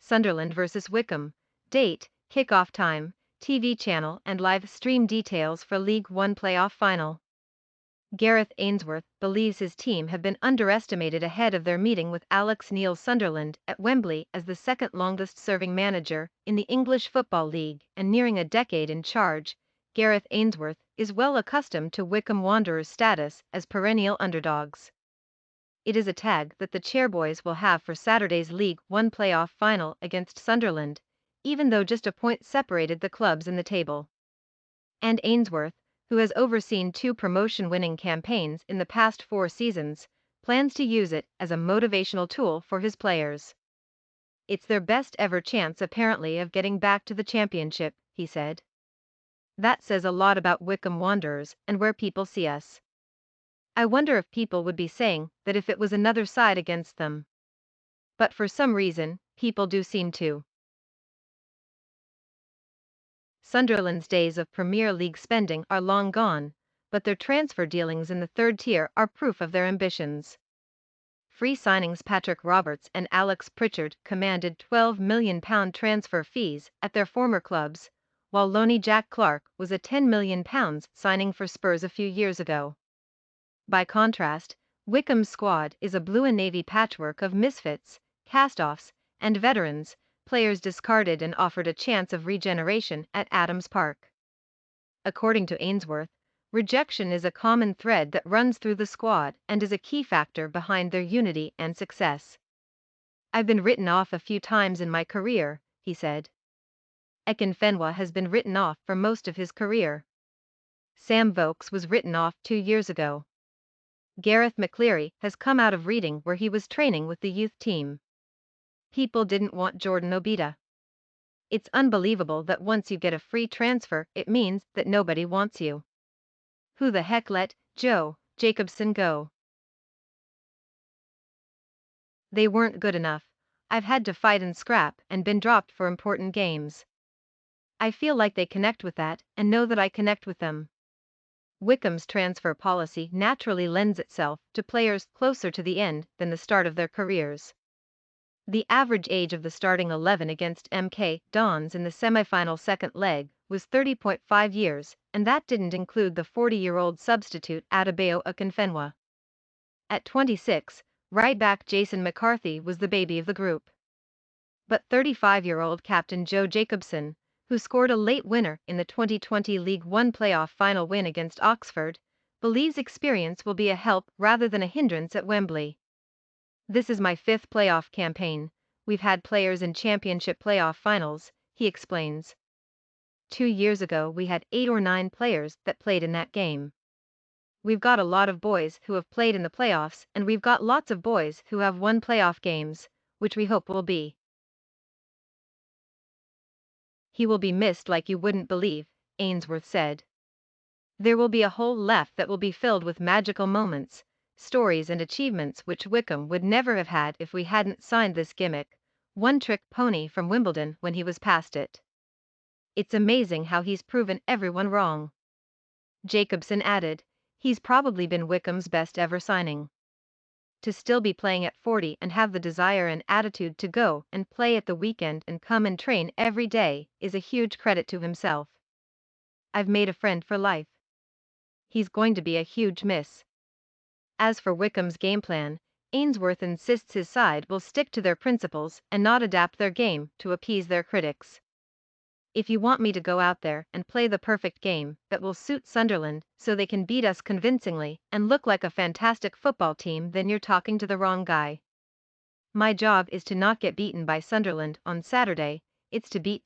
Sunderland vs Wycombe Date, kickoff time, TV channel and live stream details for League One playoff final. Gareth Ainsworth believes his team have been underestimated ahead of their meeting with Alex Neil's Sunderland at Wembley as the second longest-serving manager in the English Football League and nearing a decade in charge. Gareth Ainsworth is well accustomed to Wycombe Wanderers' status as perennial underdogs. It is a tag that the Chairboys will have for Saturday's League One playoff final against Sunderland, even though just a point separated the clubs in the table. And Ainsworth, who has overseen 2 promotion-winning campaigns in the past 4 seasons, plans to use it as a motivational tool for his players. "It's their best ever chance apparently of getting back to the championship," he said. "That says a lot about Wycombe Wanderers and where people see us. I wonder if people would be saying that if it was another side against them. But for some reason, people do seem to." Sunderland's days of Premier League spending are long gone, but their transfer dealings in the third tier are proof of their ambitions. Free signings Patrick Roberts and Alex Pritchard commanded £12 million transfer fees at their former clubs, while loanee Jack Clarke was a £10 million signing for Spurs a few years ago. By contrast, Wycombe's squad is a blue and navy patchwork of misfits, cast-offs, and veterans, players discarded and offered a chance of regeneration at Adams Park. According to Ainsworth, rejection is a common thread that runs through the squad and is a key factor behind their unity and success. "I've been written off a few times in my career," he said. Akinfenwa has been written off for most of his career. Sam Vokes was written off 2 years ago. Gareth McCleary has come out of Reading where he was training with the youth team. People didn't want Jordan Obita. It's unbelievable that once you get a free transfer it means that nobody wants you. Who the heck let Joe Jacobson go? They weren't good enough. I've had to fight and scrap and been dropped for important games. I feel like they connect with that and know that I connect with them." Wycombe's transfer policy naturally lends itself to players closer to the end than the start of their careers. The average age of the starting 11 against MK Dons in the semi-final second leg was 30.5 years, and that didn't include the 40-year-old substitute Adebayo Akinfenwa. At 26, right-back Jason McCarthy was the baby of the group. But 35-year-old captain Joe Jacobson, who scored a late winner in the 2020 League One playoff final win against Oxford, believes experience will be a help rather than a hindrance at Wembley. "This is my 5th playoff campaign. We've had players in championship playoff finals," he explains. 2 years ago we had 8 or 9 players that played in that game. "We've got a lot of boys who have played in the playoffs and we've got lots of boys who have won playoff games, which we hope will be. He will be missed like you wouldn't believe," Ainsworth said. "There will be a hole left that will be filled with magical moments, stories and achievements which Wycombe would never have had if we hadn't signed this gimmick, one-trick pony from Wimbledon when he was past it. It's amazing how he's proven everyone wrong." Jacobson added, "He's probably been Wycombe's best ever signing. To still be playing at 40 and have the desire and attitude to go and play at the weekend and come and train every day is a huge credit to himself. I've made a friend for life. He's going to be a huge miss." As for Wycombe's game plan, Ainsworth insists his side will stick to their principles and not adapt their game to appease their critics. "If you want me to go out there and play the perfect game that will suit Sunderland so they can beat us convincingly and look like a fantastic football team, then you're talking to the wrong guy. My job is to not get beaten by Sunderland on Saturday, it's to beat